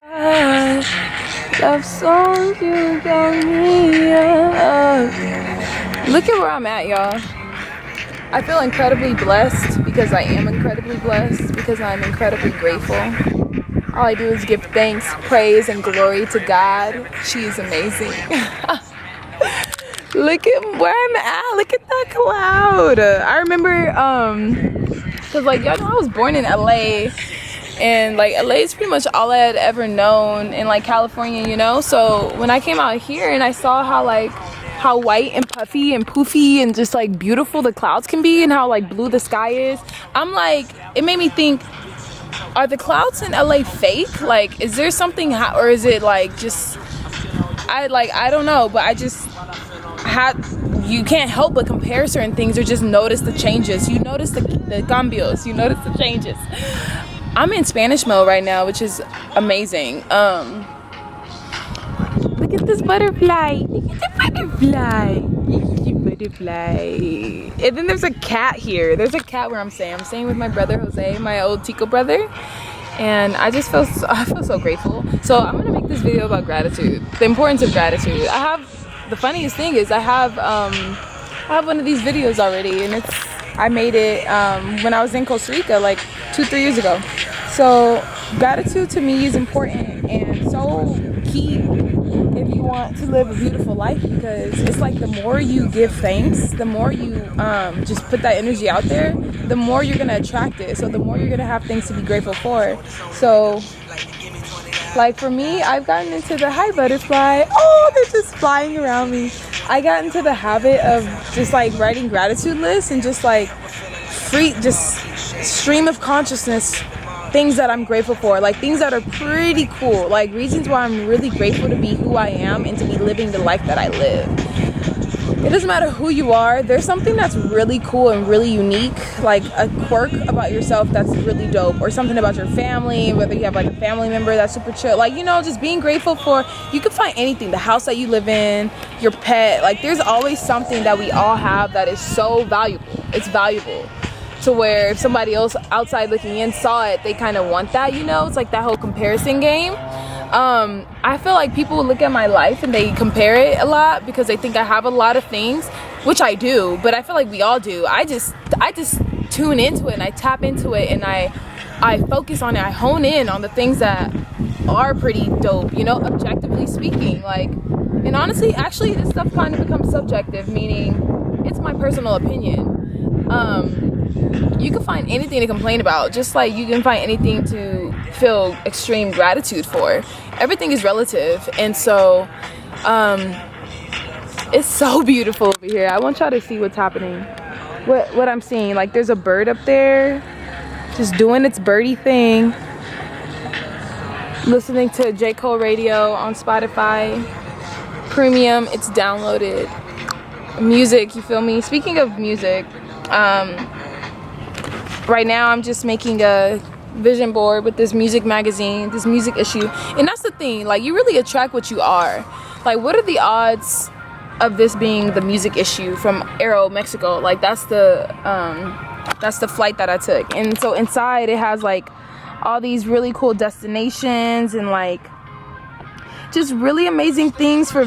Love songs you got me up. Look at where I'm at, y'all. I feel incredibly blessed because I am incredibly blessed because I'm incredibly grateful. All I do is give thanks, praise, and glory to God. She is amazing. Look at where I'm at. Look at that cloud. I remember, cause like y'all know I was born in LA, and like LA is pretty much all I had ever known in like California, you know. So when I came out here and I saw how white and puffy and poofy and just like beautiful the clouds can be, and how like blue the sky is, I'm like, it made me think, are the clouds in LA fake? Like, is there something, or is it like just, I don't know, but I just you can't help but compare certain things or just notice the changes. You notice the cambios, you notice the changes. I'm in Spanish mode right now, which is amazing. Look at this butterfly. Look at the butterfly. Look at the butterfly. And then there's a cat here. There's a cat where I'm staying. I'm staying with my brother Jose, my old Tico brother. And I feel so grateful. So I'm gonna make this video about gratitude, the importance of gratitude. The funniest thing is I have one of these videos already, and I made it when I was in Costa Rica like 2-3 years ago. So gratitude to me is important and so key if you want to live a beautiful life, because it's like the more you give thanks, the more you just put that energy out there, the more you're gonna attract it. So the more you're gonna have things to be grateful for. So like for me, I've gotten into the hi butterfly. Oh, they're just flying around me. I got into the habit of just like writing gratitude lists and just like just stream of consciousness, things that I'm grateful for, like things that are pretty cool, like reasons why I'm really grateful to be who I am and to be living the life that I live. It doesn't matter who you are, there's something that's really cool and really unique, like a quirk about yourself that's really dope, or something about your family, whether you have like a family member that's super chill, like, you know, just being grateful for, you can find anything, the house that you live in, your pet, like there's always something that we all have that is so valuable. It's valuable to where if somebody else outside looking in saw it, they kind of want that, you know. It's like that whole comparison game. I feel like people look at my life and they compare it a lot because they think I have a lot of things, which I do, but I feel like we all do. I just tune into it and I tap into it and I focus on it. I hone in on the things that are pretty dope, you know, objectively speaking. Like, and honestly, actually, this stuff kind of becomes subjective, meaning it's my personal opinion. You can find anything to complain about, just like you can find anything to feel extreme gratitude for. Everything is relative, and so it's so beautiful over here. I want y'all to see what's happening, what I'm seeing. Like there's a bird up there just doing its birdie thing, listening to J. Cole radio on Spotify Premium. It's downloaded music, you feel me? Speaking of music, right now I'm just making a vision board with this music magazine, this music issue. And that's the thing, like you really attract what you are. Like what are the odds of this being the music issue from Aero, Mexico? Like that's the flight that I took. And so inside it has like all these really cool destinations and like just really amazing things for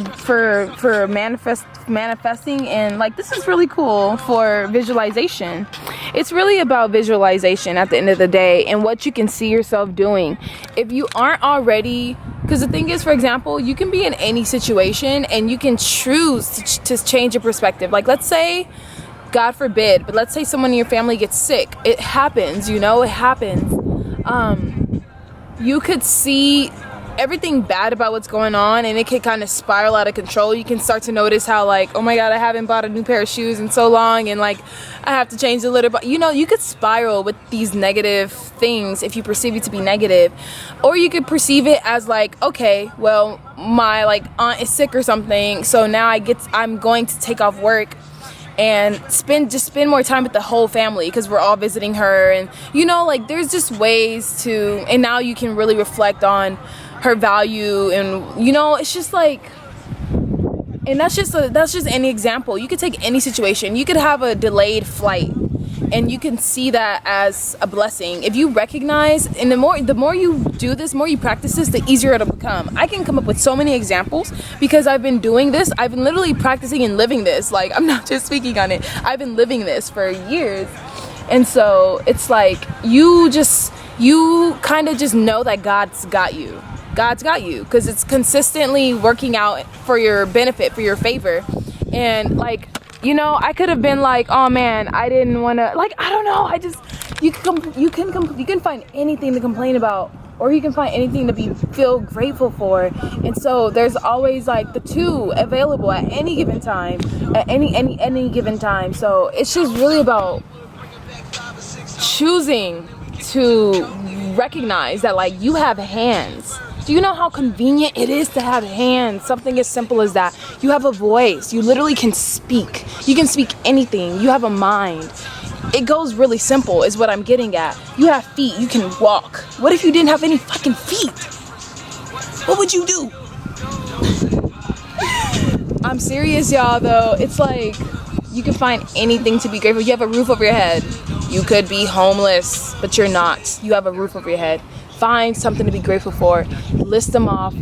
manifesting, and like this is really cool for visualization. It's really about visualization at the end of the day and what you can see yourself doing. If you aren't already, because the thing is, for example, you can be in any situation and you can choose to change your perspective. Like let's say, God forbid, but let's say someone in your family gets sick. It happens, you know, it happens. You could see everything bad about what's going on and it can kind of spiral out of control. You can start to notice how like, oh my god, I haven't bought a new pair of shoes in so long, and like I have to change the litter. But you know, you could spiral with these negative things if you perceive it to be negative, or you could perceive it as like, okay, well my like aunt is sick or something, so now I'm going to take off work and spend more time with the whole family because we're all visiting her. And you know, like there's just ways to, and now you can really reflect on her value, and you know, it's just like, and that's just any example. You could take any situation. You could have a delayed flight and you can see that as a blessing. If you recognize, and the more you do this, more you practice this, the easier it'll become. I can come up with so many examples because I've been doing this. I've been literally practicing and living this. Like, I'm not just speaking on it. I've been living this for years. And so it's like you kind of just know that God's got you. God's got you because it's consistently working out for your benefit, for your favor. And like, you know, I could have been like, oh man, I didn't want to, like, I don't know. You can find anything to complain about, or you can find anything to feel grateful for. And so there's always like the two available at any given time, at any given time. So it's just really about choosing to recognize that, like, you have hands. Do you know how convenient it is to have hands? Something as simple as that. You have a voice. You literally can speak. You can speak anything. You have a mind. It goes really simple is what I'm getting at. You have feet. You can walk. What if you didn't have any fucking feet? What would you do? I'm serious, y'all, though. It's like you can find anything to be grateful. You have a roof over your head. You could be homeless, but you're not. You have a roof over your head. Find something to be grateful for. List them off.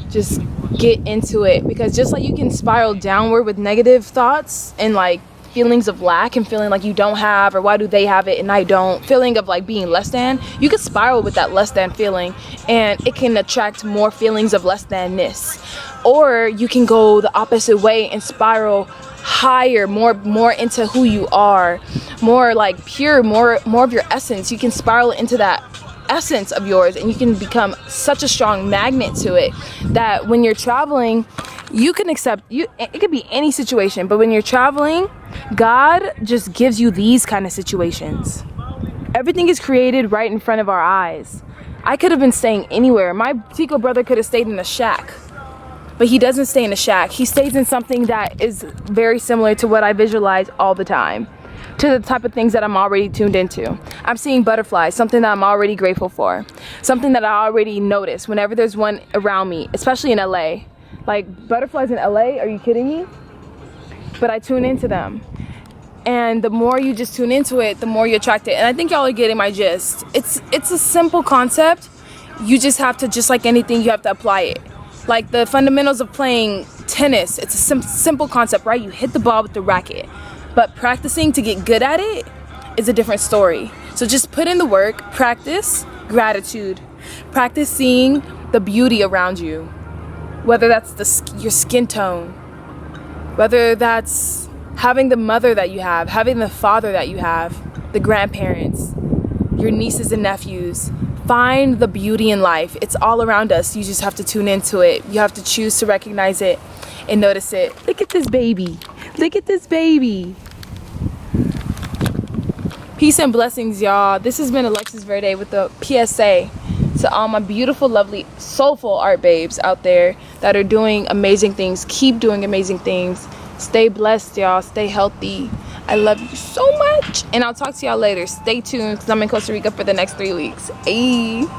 Just get into it. Because just like you can spiral downward with negative thoughts and like feelings of lack and feeling like you don't have, or why do they have it and I don't, feeling of like being less than, you could spiral with that less than feeling, and it can attract more feelings of less than-ness. Or you can go the opposite way and spiral higher, more into who you are, more like pure, more of your essence. You can spiral into that essence of yours, and you can become such a strong magnet to it that when you're traveling, you can accept you. It could be any situation, but when you're traveling, God just gives you these kind of situations. Everything is created right in front of our eyes. I could have been staying anywhere. My Chico brother could have stayed in a shack, but he doesn't stay in a shack. He stays in something that is very similar to what I visualize all the time, to the type of things that I'm already tuned into. I'm seeing butterflies, something that I'm already grateful for, something that I already notice whenever there's one around me, especially in LA. Like butterflies in LA, are you kidding me? But I tune into them. And the more you just tune into it, the more you attract it. And I think y'all are getting my gist. It's a simple concept. You just have to, just like anything, you have to apply it. Like the fundamentals of playing tennis, it's a simple concept, right? You hit the ball with the racket. But practicing to get good at it is a different story. So just put in the work, practice gratitude, practice seeing the beauty around you, whether that's your skin tone, whether that's having the mother that you have, having the father that you have, the grandparents, your nieces and nephews. Find the beauty in life. It's all around us. You just have to tune into it. You have to choose to recognize it and notice it. Look at this baby. Look at this baby. Peace and blessings, y'all. This has been Alexis Verde with the PSA to all my beautiful, lovely, soulful art babes out there that are doing amazing things. Keep doing amazing things. Stay blessed, y'all. Stay healthy. I love you so much. And I'll talk to y'all later. Stay tuned because I'm in Costa Rica for the next 3 weeks. Ayy.